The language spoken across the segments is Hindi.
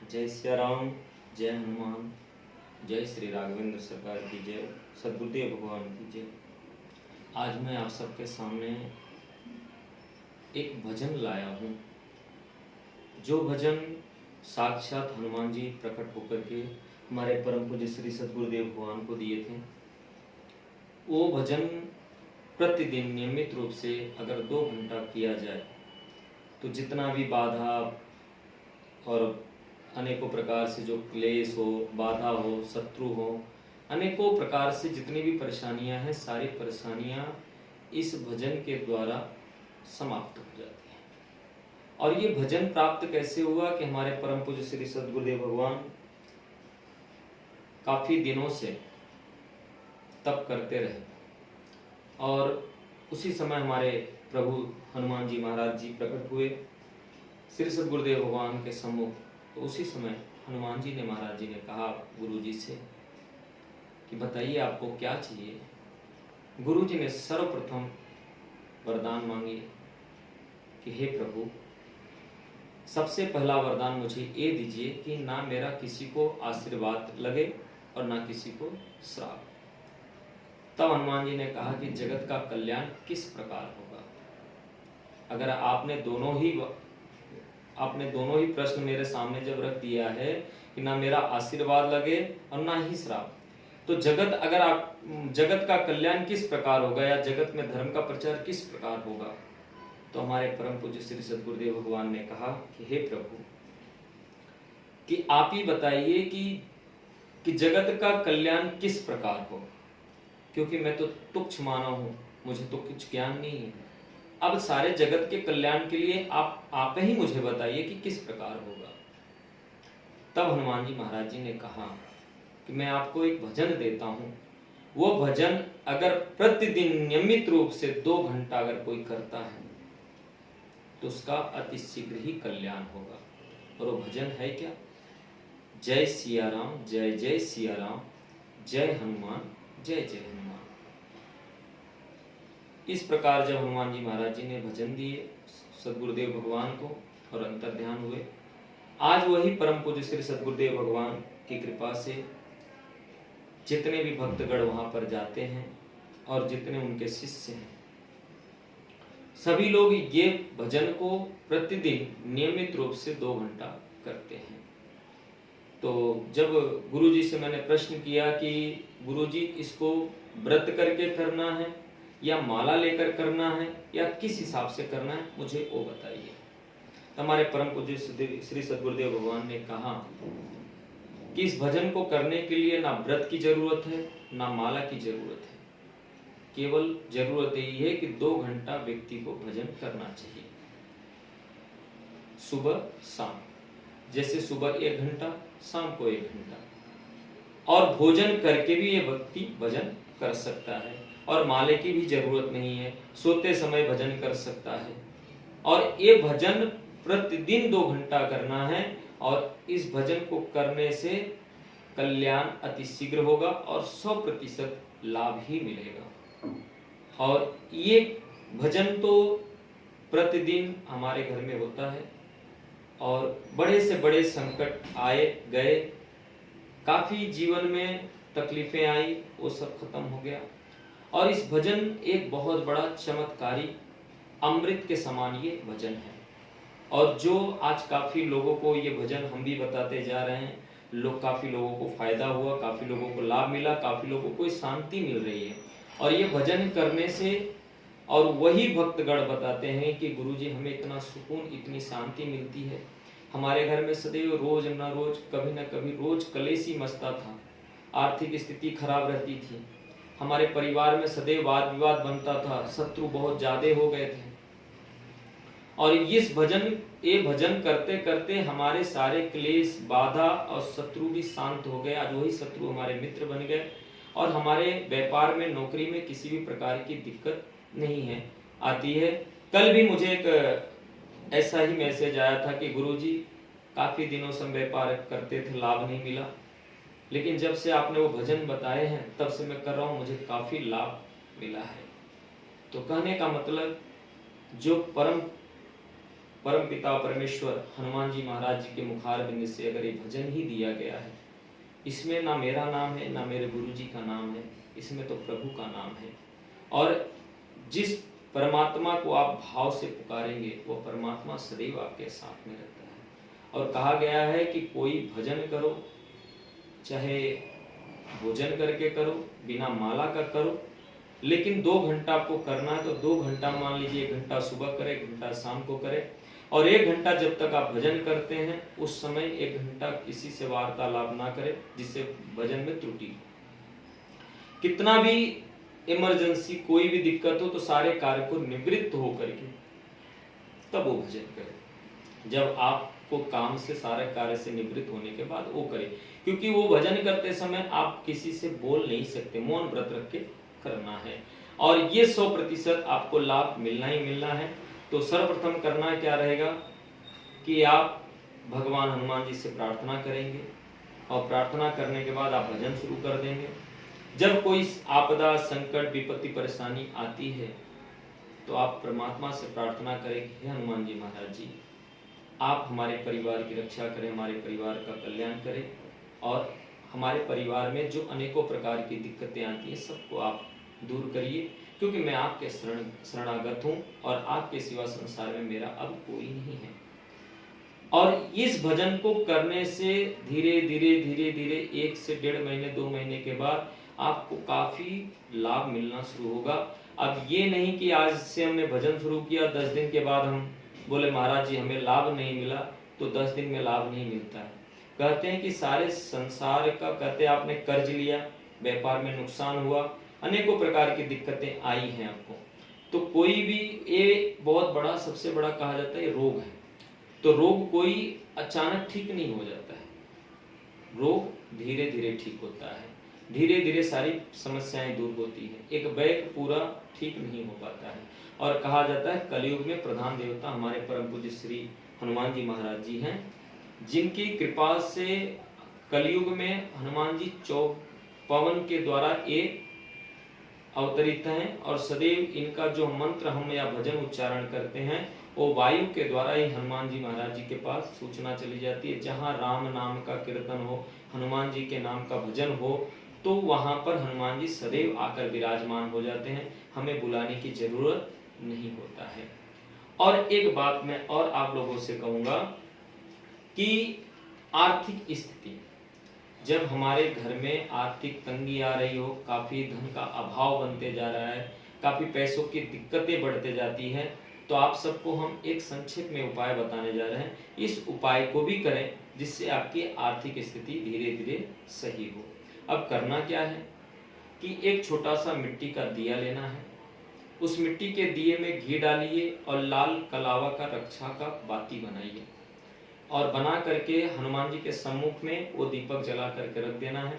जय सिया राम, जय हनुमान, जय श्री राघवेंद्र सरकार की जय, सद्गुरुदेव भगवान की जय। आज मैं आप सबके सामने एक भजन लाया हूँ, जो भजन साक्षात हनुमान जी प्रकट होकर के हमारे परम पूज्य श्री सद्गुरुदेव भगवान को दिए थे। वो भजन प्रतिदिन नियमित रूप से अगर 2 घंटा किया जाए तो जितना भी बाधा और अनेकों प्रकार से जो क्लेश हो, बाधा हो, शत्रु हो, अनेकों प्रकार से जितनी भी परेशानियां हैं, सारी परेशानियां इस भजन के द्वारा समाप्त हो जाती हैं। और ये भजन प्राप्त कैसे हुआ कि हमारे परम पूज्य श्री सद्गुरुदेव भगवान काफी दिनों से तप करते रहे और उसी समय हमारे प्रभु हनुमान जी महाराज जी प्रकट हुए श्री सद्गुरुदेव भगवान के सम्मुख। तो उसी समय हनुमान जी ने महाराज जी ने कहा गुरु जी से कि बताइए आपको क्या चाहिए। गुरु जी ने सर्वप्रथम वरदान मांगे कि हे प्रभु, सबसे पहला वरदान मुझे ये दीजिए कि ना मेरा किसी को आशीर्वाद लगे और ना किसी को श्राप। तब हनुमान जी ने कहा कि जगत का कल्याण किस प्रकार होगा। अगर आपने दोनों ही प्रश्न मेरे सामने जब रख दिया है कि ना मेरा आशीर्वाद लगे और ना ही श्राप, तो जगत का कल्याण किस प्रकार होगा या जगत में धर्म का प्रचार किस प्रकार होगा। तो हमारे परम पूज्य श्री सद्गुरुदेव भगवान ने कहा कि हे प्रभु, कि आप ही बताइए कि जगत का कल्याण किस प्रकार हो, क्योंकि मैं तो तुच्छ मानव हूं, मुझे तो कुछ ज्ञान नहीं है। अब सारे जगत के कल्याण के लिए आप ही मुझे बताइए कि किस प्रकार होगा। तब हनुमान जी महाराज जी ने कहा कि मैं आपको एक भजन देता हूं, वो भजन अगर प्रतिदिन नियमित रूप से 2 घंटा अगर कोई करता है तो उसका अति शीघ्र ही कल्याण होगा। और वो भजन है क्या? जय सिया राम, जय जय सिया राम, जय हनुमान, जय जय हनुमान। इस प्रकार जब हनुमान जी महाराज जी ने भजन दिए सद्गुरुदेव भगवान को और अंतर ध्यान हुए, आज वही परम पूज्य श्री सद्गुरुदेव भगवान की कृपा से जितने भी भक्तगण वहां पर जाते हैं और जितने उनके शिष्य हैं, सभी लोग ये भजन को प्रतिदिन नियमित रूप से 2 घंटा करते हैं। तो जब गुरुजी से मैंने प्रश्न किया कि गुरुजी इसको व्रत करके करना है या माला लेकर करना है या किस हिसाब से करना है, मुझे वो बताइए। तो हमारे परम पूज्य श्री सद्गुरुदेव भगवान ने कहा कि इस भजन को करने के लिए ना व्रत की जरूरत है ना माला की जरूरत है, केवल जरूरत यही है कि 2 घंटा व्यक्ति को भजन करना चाहिए, सुबह शाम। जैसे सुबह 1 घंटा, शाम को 1 घंटा। और भोजन करके भी ये व्यक्ति भजन कर सकता है और माले की भी जरूरत नहीं है, सोते समय भजन कर सकता है। और ये भजन प्रतिदिन 2 घंटा करना है और इस भजन को करने से कल्याण अति शीघ्र होगा और 100% लाभ ही मिलेगा। और ये भजन तो प्रतिदिन हमारे घर में होता है और बड़े से बड़े संकट आए गए, काफी जीवन में तकलीफें आई, वो सब खत्म हो गया। और इस भजन एक बहुत बड़ा चमत्कारी अमृत के समान ये भजन है। और जो आज काफी लोगों को ये भजन हम भी बताते जा रहे हैं, काफी लोगों को फायदा हुआ, काफी लोगों को लाभ मिला, काफी लोगों को शांति मिल रही है। और ये भजन करने से, और वही भक्तगण बताते हैं कि गुरुजी हमें इतना सुकून, इतनी शांति मिलती है। हमारे घर में सदैव रोज न रोज, कभी न कभी रोज कलेश ही मचता था, आर्थिक स्थिति खराब रहती थी, हमारे परिवार में सदैव वाद विवाद बनता था, शत्रु बहुत ज्यादा हो गए थे। और ये भजन करते करते हमारे सारे क्लेश, बाधा और शत्रु भी शांत हो गए। आज वही शत्रु हमारे मित्र बन गए और हमारे व्यापार में, नौकरी में किसी भी प्रकार की दिक्कत नहीं है आती है। कल भी मुझे एक ऐसा ही मैसेज आया था कि गुरुजी काफी दिनों से व्यापार करते थे, लाभ नहीं मिला, लेकिन जब से आपने वो भजन बताए हैं तब से मैं कर रहा हूँ, मुझे काफी लाभ मिला है। तो कहने का मतलब, जो परमपिता परमेश्वर हनुमान जी महाराज जी के मुखारबिंद से अगर ये भजन ही दिया गया है, इसमें ना मेरा नाम है ना मेरे गुरु जी का नाम है, इसमें तो प्रभु का नाम है। और जिस परमात्मा को आप भाव से पुकारेंगे वो परमात्मा सदैव आपके साथ में रहता है। और कहा गया है कि कोई भजन करो, चाहे भोजन करके करो, बिना माला का करो, लेकिन 2 घंटा आपको करना है तो 2 घंटा मान लीजिए, 1 घंटा सुबह करे, 1 घंटा शाम को करे। और 1 घंटा जब तक आप भजन करते हैं उस समय 1 घंटा किसी से वार्तालाप ना करें जिससे भजन में त्रुटि। कितना भी इमरजेंसी कोई भी दिक्कत हो तो सारे कार्य को निवृत्त होकर के तब वो भजन करें। जब आपको काम से सारे कार्य से निवृत्त होने के बाद वो करें, क्योंकि वो भजन करते समय आप किसी से बोल नहीं सकते, मौन व्रत रख के करना है। और ये 100% आपको लाभ मिलना ही मिलना है। तो सर्वप्रथम करना क्या रहेगा कि आप भगवान हनुमान जी से प्रार्थना करेंगे और प्रार्थना करने के बाद आप भजन शुरू कर देंगे। जब कोई आपदा, संकट, विपत्ति, परेशानी आती है तो आप परमात्मा से प्रार्थना करें कि हे हनुमान जी महाराज जी, आप हमारे परिवार की रक्षा करें, हमारे परिवार का कल्याण करें और हमारे परिवार में जो अनेकों प्रकार की दिक्कतें आती हैं सबको आप दूर करिए, क्योंकि मैं आपके शरणागत हूँ और आपके सिवा संसार में मेरा अब कोई नहीं है। और इस भजन को करने से धीरे धीरे 1 से 1.5 महीने 2 महीने के बाद आपको काफी लाभ मिलना शुरू होगा। अब ये नहीं कि आज से हमने भजन शुरू किया 10 दिन के बाद हम बोले महाराज जी हमें लाभ नहीं मिला, तो 10 दिन में लाभ नहीं मिलता है। कहते हैं कि सारे संसार का, कहते हैं आपने कर्ज लिया, व्यापार में नुकसान हुआ, अनेकों प्रकार की दिक्कतें आई हैं आपको, तो कोई भी ये बहुत बड़ा, सबसे बड़ा कहा जाता है रोग है। तो रोग कोई अचानक ठीक नहीं हो जाता है, रोग धीरे धीरे ठीक होता है, धीरे धीरे सारी समस्याएं दूर होती हैं, एक बैग पूरा ठीक नहीं हो पाता है। और कहा जाता है कलयुग में प्रधान देवता हमारे परम पूज्य श्री हनुमान जी महाराज जी हैं, जिनकी कृपा से कलयुग में हनुमान जी पवन के द्वारा एक अवतरित हैं और सदैव इनका जो मंत्र हम या भजन उच्चारण करते हैं वो वायु के द्वारा ही हनुमान जी महाराज जी के पास सूचना चली जाती है। जहाँ राम नाम का कीर्तन हो, हनुमान जी के नाम का भजन हो, तो वहां पर हनुमान जी सदैव आकर विराजमान हो जाते हैं, हमें बुलाने की जरूरत नहीं होता है। और एक बात मैं और आप लोगों से कहूंगा कि आर्थिक स्थिति, जब हमारे घर में आर्थिक तंगी आ रही हो, काफी धन का अभाव बनते जा रहा है, काफी पैसों की दिक्कतें बढ़ते जाती हैं, तो आप सबको हम एक संक्षिप्त में उपाय बताने जा रहे हैं। इस उपाय को भी करें जिससे आपकी आर्थिक स्थिति धीरे धीरे सही हो। अब करना क्या है कि एक छोटा सा मिट्टी का दिया लेना है, उस मिट्टी के दिए में घी डालिए और लाल कलावा का रक्षा का बाती बनाइए और बना करके हनुमान जी के सम्मुख में वो दीपक जला करके रख देना है।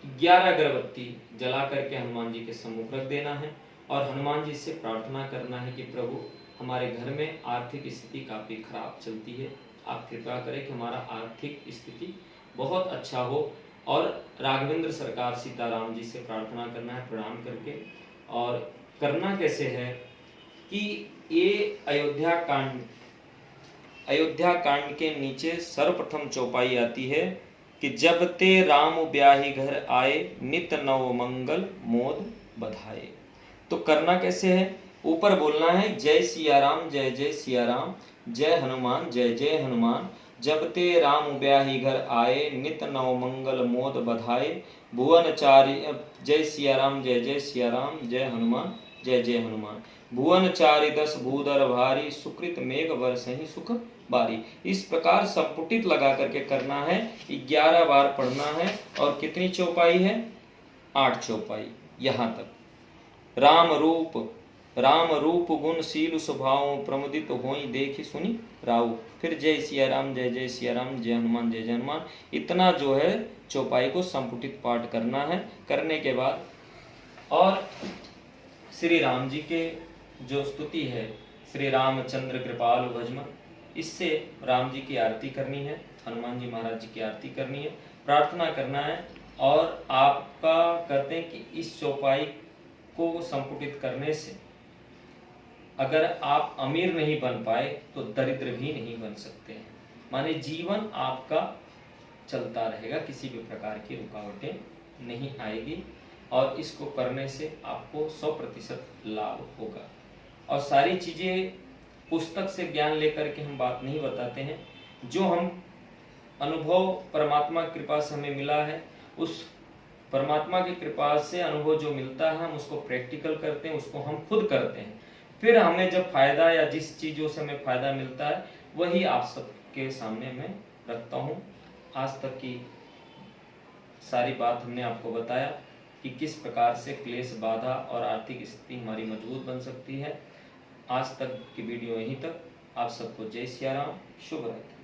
11 अगरबत्ती जला करके हनुमान जी के सम्मुख रख देना है और हनुमान जी से प्रार्थना करना है कि प्रभु हमारे घर में आर्थिक स्थिति काफी खराब चलती है, आप कृपा करें कि हमारा आर्थिक स्थिति बहुत अच्छा हो। और राघवेंद्र सरकार सीताराम जी से प्रार्थना करना है प्रणाम करके। और करना कैसे है कि ये अयोध्या कांड के नीचे सर्वप्रथम चौपाई आती है कि जब ते राम ब्याही घर आए, नित नव मंगल मोद बधाए। तो करना कैसे है, ऊपर बोलना है जय सिया राम जय जय सिया राम, जय हनुमान जय जय हनुमान, जब ते राम ब्याही घर आए, नित नव मंगल मोद बधाए, भुवन चारि जय सिया राम जय जय सिया राम, जय हनुमान जय जय हनुमान, भुवन चारि 10 भूधर भारी, सुकृत मेघ बरसहि सुख बारी। इस प्रकार संपुटित लगा करके करना है, 11 बार पढ़ना है। और कितनी चौपाई है, 8 चौपाई यहाँ तक। राम रूप गुण शील स्वभाव, प्रमुदित होई देखी सुनी राऊ। फिर जय सिया राम जय जय सिया राम, जय हनुमान जय जय हनुमान। इतना जो है चौपाई को संपुटित पाठ करना है। करने के बाद और श्री राम जी के जो स्तुति है, श्री रामचंद्र कृपालु भजमन, इससे राम जी की आरती करनी है, हनुमान जी महाराज जी की आरती करनी है, प्रार्थना करना है। और आपका कहते हैं कि इस चौपाई को संपुटित करने से अगर आप अमीर नहीं बन पाए तो दरिद्र भी नहीं बन सकते हैं। माने जीवन आपका चलता रहेगा, किसी भी प्रकार की रुकावटें नहीं आएगी और इसको करने से आपको 100% लाभ होगा। और सारी चीज़ें पुस्तक से ज्ञान लेकर के हम बात नहीं बताते हैं, जो हम अनुभव परमात्मा की कृपा से हमें मिला है, उस परमात्मा की कृपा से अनुभव जो मिलता है हम उसको प्रैक्टिकल करते हैं, उसको हम खुद करते हैं, फिर हमें जब फायदा या जिस चीज़ों से हमें फायदा मिलता है वही आप सबके सामने मैं रखता हूँ। आज तक की सारी बात हमने आपको बताया कि किस प्रकार से क्लेश, बाधा और आर्थिक स्थिति हमारी मजबूत बन सकती है। आज तक की वीडियो यहीं तक। आप सबको जय सिया राम, शुभ रात्रि।